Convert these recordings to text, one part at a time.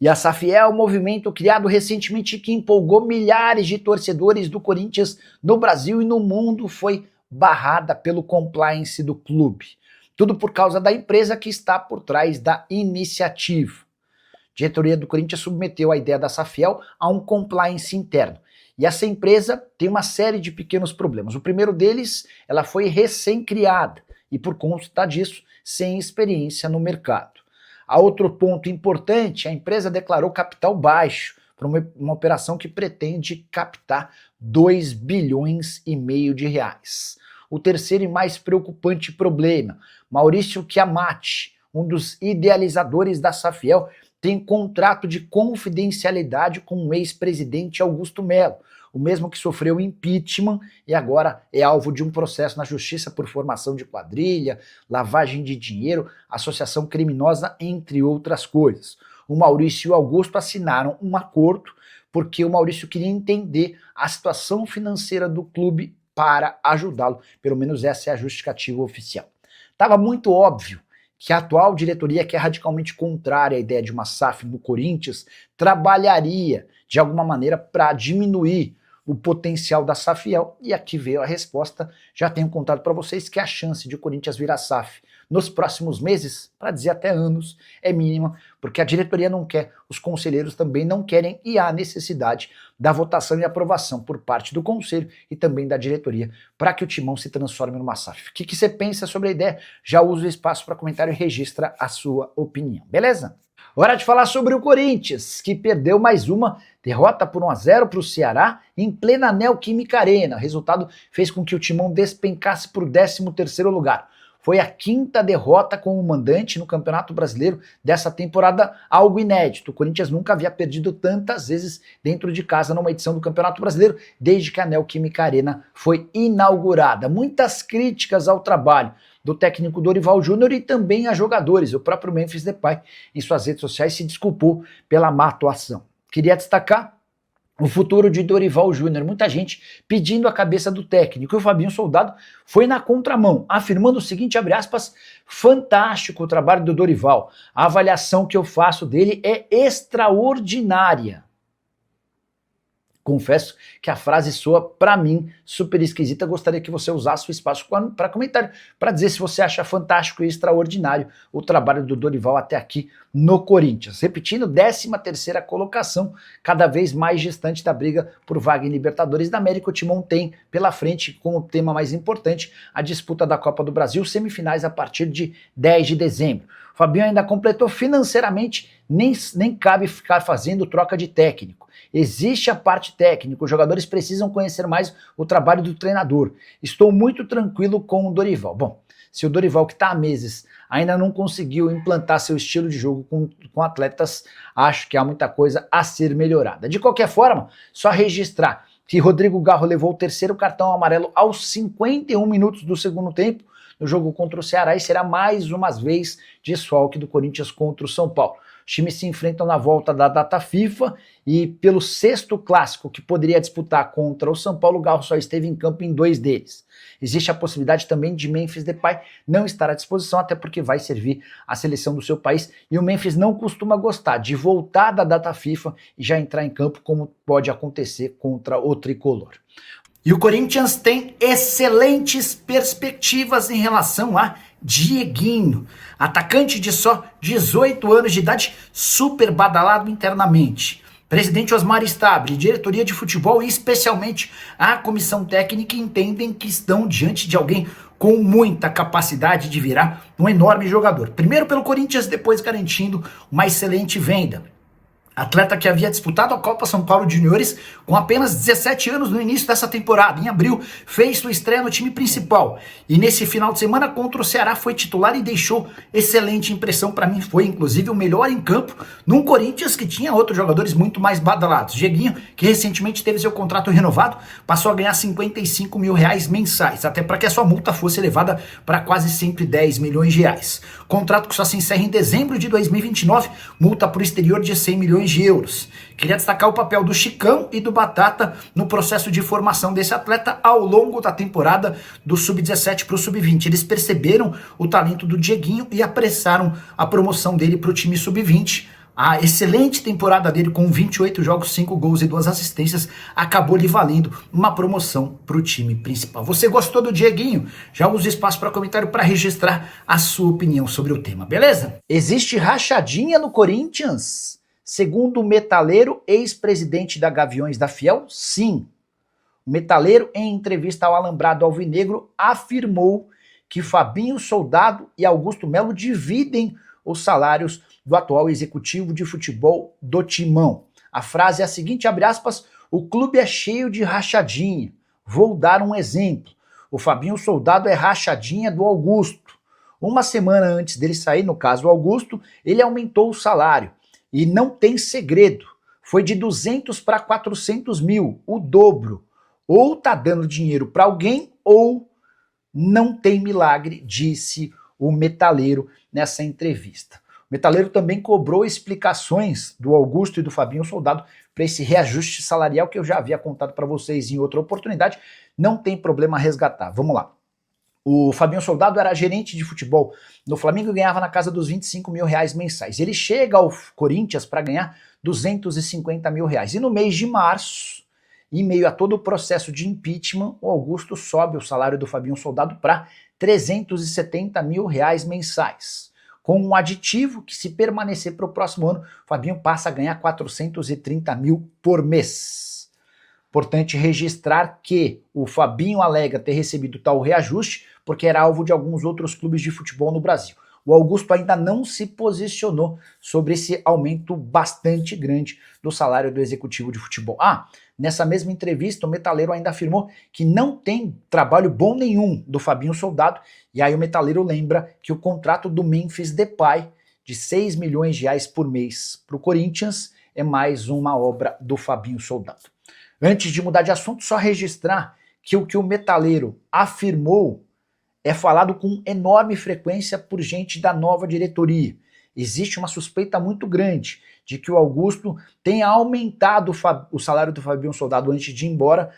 E a SAF é um movimento criado recentemente que empolgou milhares de torcedores do Corinthians no Brasil e no mundo, foi barrada pelo compliance do clube. Tudo por causa da empresa que está por trás da iniciativa. A diretoria do Corinthians submeteu a ideia da Safiel a um compliance interno. E essa empresa tem uma série de pequenos problemas. O primeiro deles, ela foi recém-criada e por conta disso, sem experiência no mercado. A outro ponto importante, a empresa declarou capital baixo para uma operação que pretende captar 2,5 bilhões de reais. O terceiro e mais preocupante problema, Maurício Chiamati, um dos idealizadores da Safiel, tem contrato de confidencialidade com o ex-presidente Augusto Melo, o mesmo que sofreu impeachment e agora é alvo de um processo na justiça por formação de quadrilha, lavagem de dinheiro, associação criminosa, entre outras coisas. O Maurício e o Augusto assinaram um acordo porque o Maurício queria entender a situação financeira do clube para ajudá-lo, pelo menos essa é a justificativa oficial. Estava muito óbvio que a atual diretoria, que é radicalmente contrária à ideia de uma SAF no Corinthians, trabalharia de alguma maneira para diminuir o potencial da Safiel, e aqui veio a resposta. Já tenho contado para vocês que a chance de o Corinthians virar SAF nos próximos meses, para dizer até anos, é mínima, porque a diretoria não quer, os conselheiros também não querem, e há necessidade da votação e aprovação por parte do conselho e também da diretoria para que o Timão se transforme numa SAF. O que você pensa sobre a ideia? Já usa o espaço para comentário e registra a sua opinião, beleza? Hora de falar sobre o Corinthians, que perdeu mais uma derrota por 1-0 para o Ceará em plena Neoquímica Arena. O resultado fez com que o Timão despencasse para o 13º lugar. Foi a 5ª derrota como mandante no Campeonato Brasileiro dessa temporada, algo inédito. O Corinthians nunca havia perdido tantas vezes dentro de casa numa edição do Campeonato Brasileiro desde que a Neoquímica Arena foi inaugurada. Muitas críticas ao trabalho do técnico Dorival Júnior e também a jogadores. O próprio Memphis Depay, em suas redes sociais, se desculpou pela má atuação. Queria destacar o futuro de Dorival Júnior, muita gente pedindo a cabeça do técnico, e o Fabinho Soldado foi na contramão, afirmando o seguinte, abre aspas, fantástico o trabalho do Dorival, a avaliação que eu faço dele é extraordinária. Confesso que a frase soa, para mim, super esquisita. Gostaria que você usasse o espaço para comentário, para dizer se você acha fantástico e extraordinário o trabalho do Dorival até aqui no Corinthians. Repetindo, 13ª colocação, cada vez mais distante da briga por vaga em Libertadores da América. O Timão tem pela frente, como tema mais importante, a disputa da Copa do Brasil, semifinais a partir de 10 de dezembro. O Fabinho ainda completou financeiramente, nem cabe ficar fazendo troca de técnico. Existe a parte técnica, os jogadores precisam conhecer mais o trabalho do treinador. Estou muito tranquilo com o Dorival. Bom, se o Dorival, que está há meses, ainda não conseguiu implantar seu estilo de jogo com atletas, acho que há muita coisa a ser melhorada. De qualquer forma, só registrar que Rodrigo Garro levou o 3º cartão amarelo aos 51 minutos do segundo tempo, no jogo contra o Ceará, e será mais uma vez desfalque do Corinthians contra o São Paulo. Os times se enfrentam na volta da data FIFA e pelo 6º clássico que poderia disputar contra o São Paulo, o Garro só esteve em campo em 2 deles. Existe a possibilidade também de Memphis Depay não estar à disposição, até porque vai servir a seleção do seu país, e o Memphis não costuma gostar de voltar da data FIFA e já entrar em campo, como pode acontecer contra o Tricolor. E o Corinthians tem excelentes perspectivas em relação a Dieguinho, atacante de só 18 anos de idade, super badalado internamente. Presidente Osmar Stabile, diretoria de futebol e especialmente a comissão técnica entendem que estão diante de alguém com muita capacidade de virar um enorme jogador. Primeiro pelo Corinthians, depois garantindo uma excelente venda. Atleta que havia disputado a Copa São Paulo de Juniores com apenas 17 anos no início dessa temporada. Em abril, fez sua estreia no time principal. E nesse final de semana contra o Ceará foi titular e deixou excelente impressão. Para mim foi inclusive o melhor em campo num Corinthians que tinha outros jogadores muito mais badalados. Dieguinho, que recentemente teve seu contrato renovado, passou a ganhar R$55 mil mensais, até para que a sua multa fosse elevada para quase 110 milhões de reais. Contrato que só se encerra em dezembro de 2029, multa para o exterior de 100 milhões de euros. Queria destacar o papel do Chicão e do Batata no processo de formação desse atleta ao longo da temporada do Sub-17 para o Sub-20. Eles perceberam o talento do Dieguinho e apressaram a promoção dele para o time Sub-20. A excelente temporada dele com 28 jogos, 5 gols e 2 assistências acabou lhe valendo uma promoção para o time principal. Você gostou do Dieguinho? Já use espaço para comentário para registrar a sua opinião sobre o tema, beleza? Existe rachadinha no Corinthians? Segundo o metaleiro, ex-presidente da Gaviões da Fiel, sim. O metaleiro, em entrevista ao Alambrado Alvinegro, afirmou que Fabinho Soldado e Augusto Melo dividem os salários do atual executivo de futebol do Timão. A frase é a seguinte, abre aspas, o clube é cheio de rachadinha. Vou dar um exemplo. O Fabinho Soldado é rachadinha do Augusto. Uma semana antes dele sair, no caso o Augusto, ele aumentou o salário. E não tem segredo. Foi de 200 para 400 mil, o dobro. Ou tá dando dinheiro para alguém, ou não tem milagre, disse o metaleiro nessa entrevista. O metaleiro também cobrou explicações do Augusto e do Fabinho Soldado para esse reajuste salarial que eu já havia contado para vocês em outra oportunidade. Não tem problema resgatar. Vamos lá. O Fabinho Soldado era gerente de futebol no Flamengo e ganhava na casa dos 25 mil reais mensais. Ele chega ao Corinthians para ganhar 250 mil reais. E no mês de março, em meio a todo o processo de impeachment, o Augusto sobe o salário do Fabinho Soldado para 370 mil reais mensais. Com um aditivo que, se permanecer para o próximo ano, o Fabinho passa a ganhar 430 mil por mês. Importante registrar que o Fabinho alega ter recebido tal reajuste porque era alvo de alguns outros clubes de futebol no Brasil. O Augusto ainda não se posicionou sobre esse aumento bastante grande do salário do executivo de futebol. Nessa mesma entrevista, o metaleiro ainda afirmou que não tem trabalho bom nenhum do Fabinho Soldado, e aí o metaleiro lembra que o contrato do Memphis Depay, de 6 milhões de reais por mês para o Corinthians, é mais uma obra do Fabinho Soldado. Antes de mudar de assunto, só registrar que o metaleiro afirmou é falado com enorme frequência por gente da nova diretoria. Existe uma suspeita muito grande de que o Augusto tenha aumentado o salário do Fabinho Soldado antes de ir embora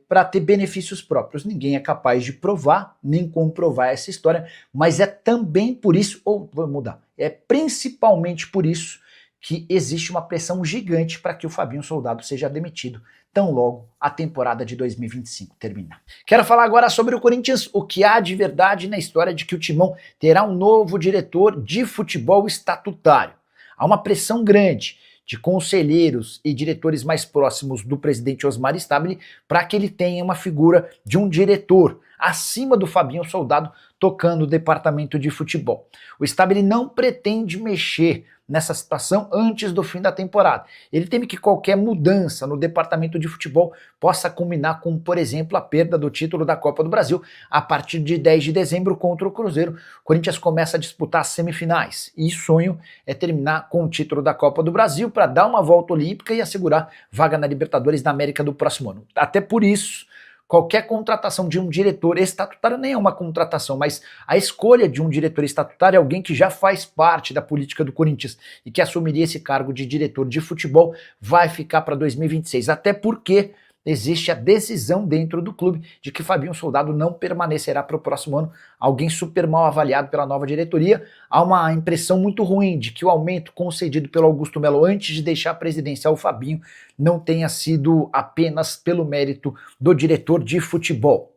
para ter benefícios próprios. Ninguém é capaz de provar nem comprovar essa história, mas é também por isso, ou vou mudar, é principalmente por isso que existe uma pressão gigante para que o Fabinho Soldado seja demitido tão logo a temporada de 2025 terminar. Quero falar agora sobre o Corinthians, o que há de verdade na história de que o Timão terá um novo diretor de futebol estatutário. Há uma pressão grande de conselheiros e diretores mais próximos do presidente Osmar Stabile para que ele tenha uma figura de um diretor acima do Fabinho Soldado tocando o departamento de futebol. O Stabile não pretende mexer nessa situação antes do fim da temporada. Ele teme que qualquer mudança no departamento de futebol possa culminar com, por exemplo, a perda do título da Copa do Brasil a partir de 10 de dezembro contra o Cruzeiro. O Corinthians começa a disputar as semifinais e o sonho é terminar com o título da Copa do Brasil para dar uma volta olímpica e assegurar vaga na Libertadores da América do próximo ano. Até por isso, qualquer contratação de um diretor estatutário nem é uma contratação, mas a escolha de um diretor estatutário é alguém que já faz parte da política do Corinthians e que assumiria esse cargo de diretor de futebol vai ficar para 2026, até porque existe a decisão dentro do clube de que Fabinho Soldado não permanecerá para o próximo ano, alguém super mal avaliado pela nova diretoria. Há uma impressão muito ruim de que o aumento concedido pelo Augusto Melo antes de deixar a presidência ao Fabinho não tenha sido apenas pelo mérito do diretor de futebol.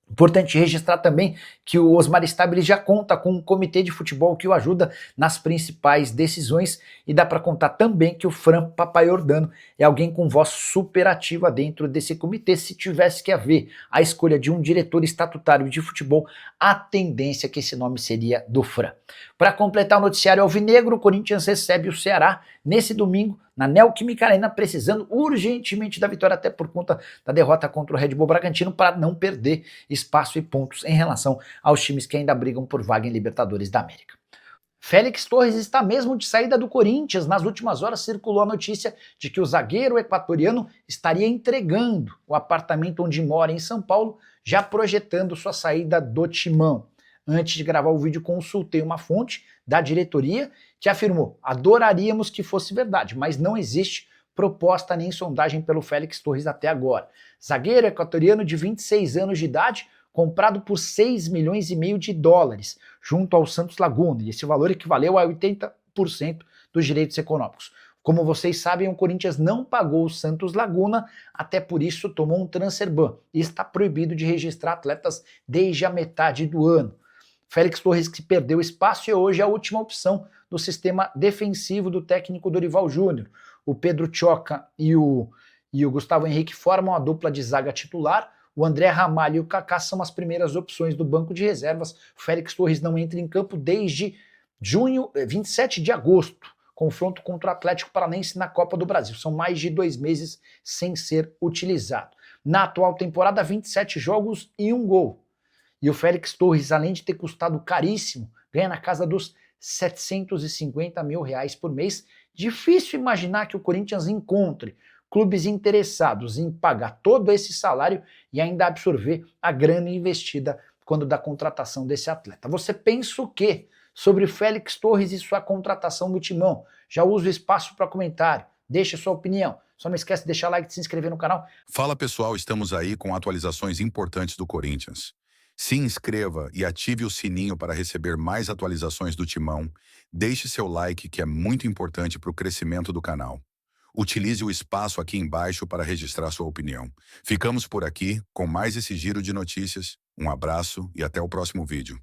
Importante registrar também que o Osmar Stabile já conta com um comitê de futebol que o ajuda nas principais decisões e dá para contar também que o Fran Papaiordano é alguém com voz super ativa dentro desse comitê. Se tivesse que haver a escolha de um diretor estatutário de futebol, a tendência é que esse nome seria do Fran. Para completar o noticiário alvinegro, o Corinthians recebe o Ceará nesse domingo na Neoquímica Arena, precisando urgentemente da vitória, até por conta da derrota contra o Red Bull Bragantino, para não perder espaço e pontos em relação aos times que ainda brigam por vaga em Libertadores da América. Félix Torres está mesmo de saída do Corinthians. Nas últimas horas circulou a notícia de que o zagueiro equatoriano estaria entregando o apartamento onde mora em São Paulo, já projetando sua saída do Timão. Antes de gravar o vídeo, consultei uma fonte da diretoria que afirmou: adoraríamos que fosse verdade, mas não existe proposta nem sondagem pelo Félix Torres até agora. Zagueiro equatoriano de 26 anos de idade, comprado por 6 milhões e meio de dólares, junto ao Santos Laguna, e esse valor equivaleu a 80% dos direitos econômicos. Como vocês sabem, o Corinthians não pagou o Santos Laguna, até por isso tomou um transfer ban e está proibido de registrar atletas desde a metade do ano. Félix Torres, que perdeu espaço, e hoje é a última opção do sistema defensivo do técnico Dorival Júnior. O Pedro Tchoca e o Gustavo Henrique formam a dupla de zaga titular. O André Ramalho e o Kaká são as primeiras opções do banco de reservas. O Félix Torres não entra em campo desde 27 de agosto, confronto contra o Atlético Paranaense na Copa do Brasil. São mais de 2 meses sem ser utilizado. Na atual temporada, 27 jogos e 1 gol. E o Félix Torres, além de ter custado caríssimo, ganha na casa dos 750 mil reais por mês. Difícil imaginar que o Corinthians encontre clubes interessados em pagar todo esse salário e ainda absorver a grana investida quando da contratação desse atleta. Você pensa o quê sobre Félix Torres e sua contratação no Timão? Já usa o espaço para comentário, deixa sua opinião. Só não esquece de deixar like e de se inscrever no canal. Fala pessoal, estamos aí com atualizações importantes do Corinthians. Se inscreva e ative o sininho para receber mais atualizações do Timão. Deixe seu like, que é muito importante para o crescimento do canal. Utilize o espaço aqui embaixo para registrar sua opinião. Ficamos por aqui com mais esse giro de notícias. Um abraço e até o próximo vídeo.